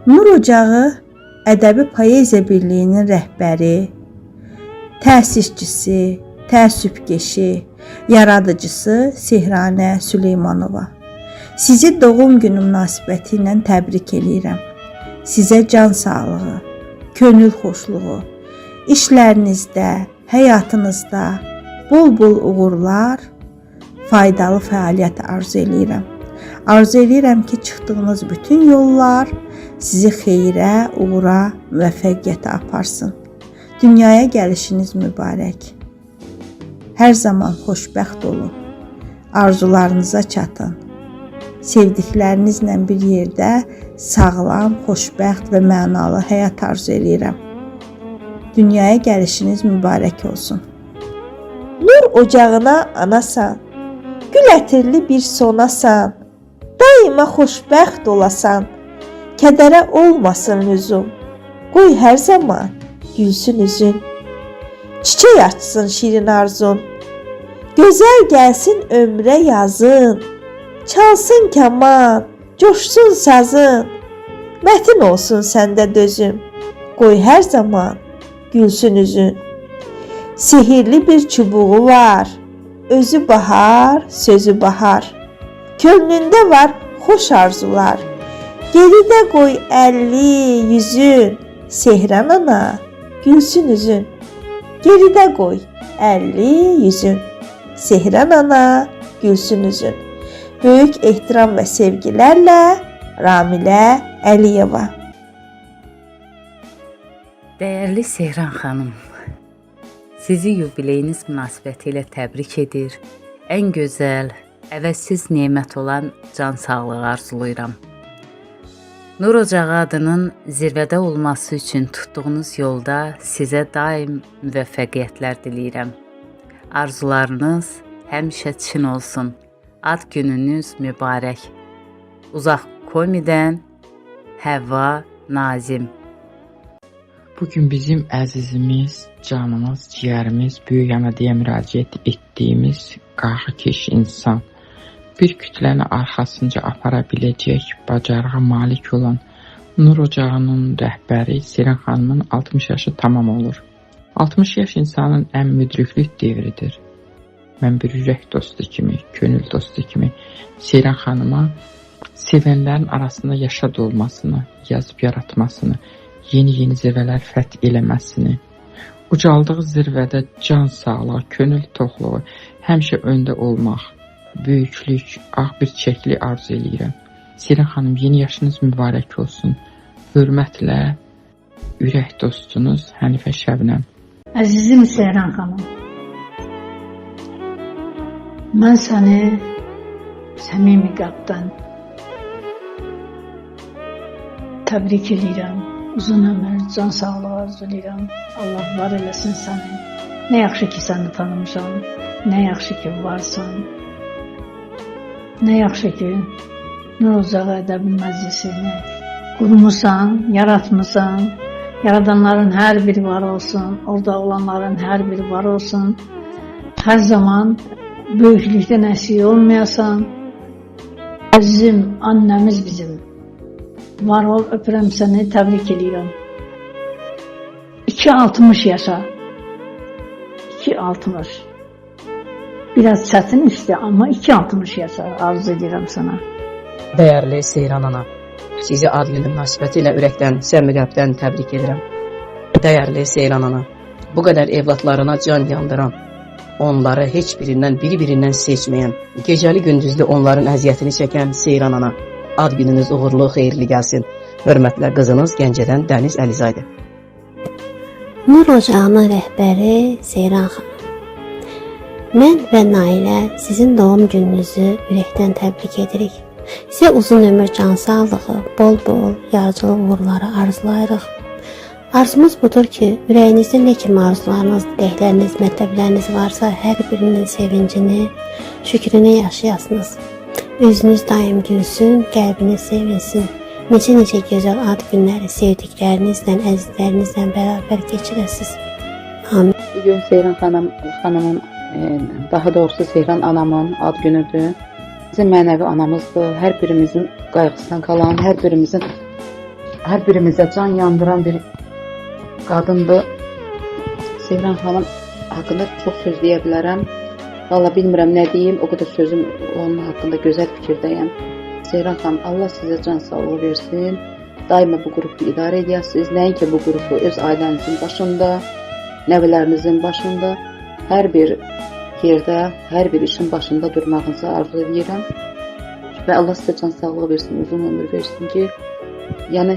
Nur Ocağı Ədəbi Poeziya Birliyinin rəhbəri, təsisçisi, təəssübkeşi, yaradıcısı Sehranə Süleymanova. Sizi doğum günü münasibəti ilə təbrik edirəm. Sizə can sağlığı, könül xoşluğu, işlərinizdə, həyatınızda bol-bol uğurlar, faydalı fəaliyyət arzu edirəm. Arzu edirəm ki, çıxdığınız bütün yollar sizi xeyrə, uğura, müvəffəqiyyətə aparsın. Dünyaya gəlişiniz mübarək. Hər zaman xoşbəxt olun. Arzularınıza çatın. Sevdiklərinizlə bir yerdə sağlam, xoşbəxt və mənalı həyat arzu edirəm. Dünyaya gəlişiniz mübarək olsun. Nur ocağına anasan, gül ətirli bir sonasan, daima xoşbəxt olasan, kədərə olmasın lüzum, qoy hər zaman gülsün üzün, çiçək açsın şirin arzun, gözəl gəlsin ömrə yazın, çalsın kaman, coşsun sazın, mətin olsun səndə dözüm, qoy hər zaman gülsün üzün. Sehirli bir çubuğu var, özü bahar, sözü bahar, könlündə var xoş arzular, geridə qoy 50 yüzün, Sehran ana gülsün üzün. Geridə qoy 50 yüzün, Sehran ana gülsün üzün. Böyük ehtiram və sevgilərlə Ramilə Əliyeva. Dəyərli Sehran xanım, sizi yubileyiniz münasibətilə təbrik edir. Ən gözəl, əvəzsiz nemət olan can sağlığı arzulayıram. Nur Ocağı adının zirvədə olması üçün tutduğunuz yolda sizə daim müvəffəqiyyətlər diləyirəm. Arzularınız həmişə çin olsun. Ad gününüz mübarək. Uzaq Komidən Həvva Nazim. Bugün bizim əzizimiz, canımız, ciyərimiz, böyük əmədiyə müraciət etdiyimiz qaxıkeş insan, bir kütləni arxasınca apara biləcək bacarığa malik olan Nur Ocağının rəhbəri Seyran xanımın 60 yaşı tamam olur. 60 yaş insanın ən müdriklük devridir. Mən bir ürək dostu kimi, könül dostu kimi Seyran xanıma sevənlərin arasında yaşad olmasını, yazıb yaratmasını, yeni zirvələr fəth eləməsini, ucaldığı zirvədə can sağlığı, könül toxluğu, həmişə öndə olmaq, böyüklük, ağ bir çəkli arzu eləyirəm. Seyran xanım, yeni yaşınız mübarək olsun. Hörmətlə, ürək dostunuz Hənifə Şəbnəm. Əzizim Seyran xanım, mən səni səmimi qəlbdən təbrik edirəm. Uzun ömür, can sağlığı arzu edirəm. Allah var eləsin səni. Nə yaxşı ki səni tanımışam, nə yaxşı ki varsan, nə yaxşı ki Nur Ocağı ədəbi məclisini qurmusan, yaratmısan. Yaradanların hər biri var olsun, orada olanların hər biri var olsun. Hər zaman böyüklükdən əsir olmayasan. Əzizim, annəmiz bizim. Var ol, öpürəm səni, təbrik edirəm. 2-60 yaşa. 2-60. Biraz çətin işdir, amma 2-60 yaşa arzu edirəm sana. Dəyərli Seyran ana, sizi ad günü münasibəti ilə ürəkdən, səmimi qəlbdən təbrik edirəm. Dəyərli Seyran ana, bu qədər evlatlarına can yandıran, onları heç birindən, biri-birindən seçməyən, gecəli gündüzlü onların əziyyətini çəkən Seyran ana, ad gününüz uğurlu, xeyirli gəlsin. Hörmətlə qızınız Gəncədən Dəniz Əlizaydı. Nur Ocağının rəhbəri Seyran xanım. Mən və Nailə sizin doğum gününüzü ürəkdən təbrik edirik. Sizə uzun ömür, can sağlığı, bol-bol yaradıcılıq uğurları arzulayırıq. Arzumuz budur ki, ürəyinizdə nə kimi arzularınız, diləkləriniz, mətləbləriniz varsa, hər birinin sevincini, şükrünü yaşayasınız. Özünüz daim gülsün, qəlbiniz sevinsin. Necə gözəl ad günləri sevdiklərinizlə, əzizlərinizlə bərabər keçirəsiniz. Amin. Bugün Seyran xanımın, daha doğrusu Seyran anamın ad günüdür. Bizim mənəvi anamızdır. Hər birimizin qayğısına qalan, hər birimizin hər birimizə can yandıran bir qadındır. Seyran xanım haqqında çox söz deyə bilərəm. Valla bilmirəm nə deyim, o qədər sözüm onun haqqında gözəl fikirdəyəm. Seyran xanım, Allah sizə can sağlığı versin. Daima bu qrupu idarə edəsiniz. Nəinki bu qrupu öz ailənizin başında, nəvələrinizin başında, hər bir yerdə, hər bir işin başında durmağınızı arzu edirəm. Və Allah sizə can sağlığı versin, uzun ömür versin ki, yəni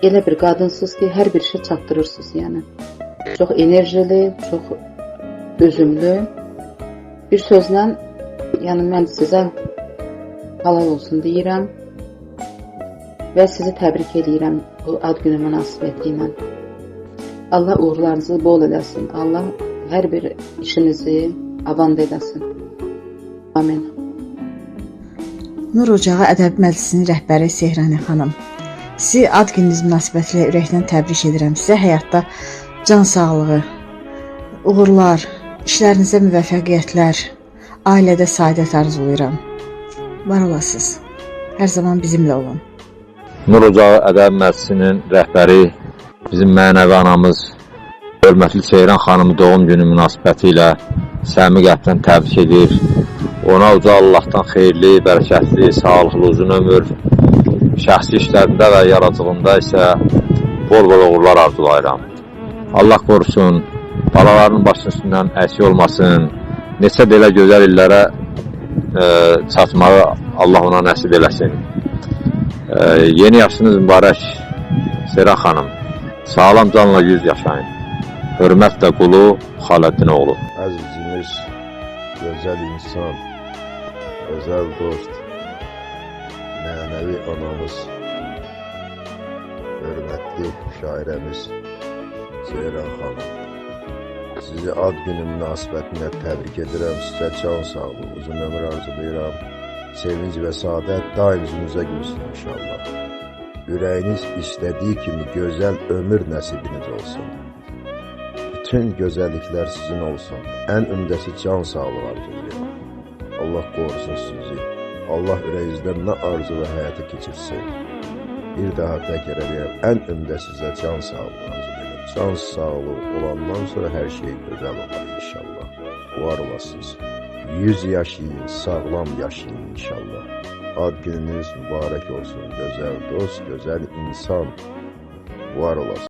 elə bir qadınsınız ki, hər bir işi çatdırırsınız, yəni. Çox enerjili, çox özümlü. Bir sözlə, yəni mən sizə halal olsun deyirəm və sizi təbrik edirəm bu ad günü münasibəti ilə. Allah uğurlarınızı bol eləsin. Allah hər bir işinizi avand eləsin. Amin. Nur Ocağı Ədəbi Məclisinin rəhbəri Sehrani xanım. Sizi ad gününüz münasibətilə ürəkdən təbrik edirəm. Sizə həyatda can sağlığı, uğurlar, işlərinizdə müvəffəqiyyətlər, ailədə saadət arzulayıram. Var olasınız. Hər zaman bizimlə olun. Nur Ocağı Ədəbi Məclisinin rəhbəri, bizim mənəvi anamız, hörmətli Seyran xanımı doğum günü münasibəti ilə səmimi qəlbdən təbrik edir. Ona uca Allahdan xeyirli, bərəkətli, sağlıqlı, uzun ömür, şəxsi işlərində və yaradıcılığında isə bol-bol uğurlar arzulayıram. Allah qorusun, balalarının başının üstündən əksik olmasın, neçə belə gözəl illərə çatmağı Allah ona nəsib eləsin. Yeni yaşınız mübarək Seyran xanım, sağlam canla 100 yaşayın. Hörmətlə qulu Xaləddinoğlu. Əzizimiz, gözəl insan, özəl dost, mənəvi anamız, hörmətli şairəmiz Seyran xanım. Sizi ad günü münasibətinə təbrik edirəm, sizə can sağlığı, uzun ömür arzulayıram. Sevinc və saadət daim üzünüzə gülsün inşallah. Ürəyiniz istədiyi kimi gözəl ömür nəsibiniz olsun. Bütün gözəlliklər sizin olsun. Ən ümdəsi can sağlığı arzulayıram. Allah qorusun sizi. Allah ürəyinizdən nə arzu və həyata keçirsin. Bir daha təkrar edirəm, ən ümdə sizə can sağlığı arzulayıram. Can sağlığı olandan sonra hər şey gözəl olar inşallah. Var olasınız. 100 yaşayın, sağlam yaşayın inşallah. Ad gününüz mübarək olsun. Gözəl dost, gözəl insan. Var olasınız.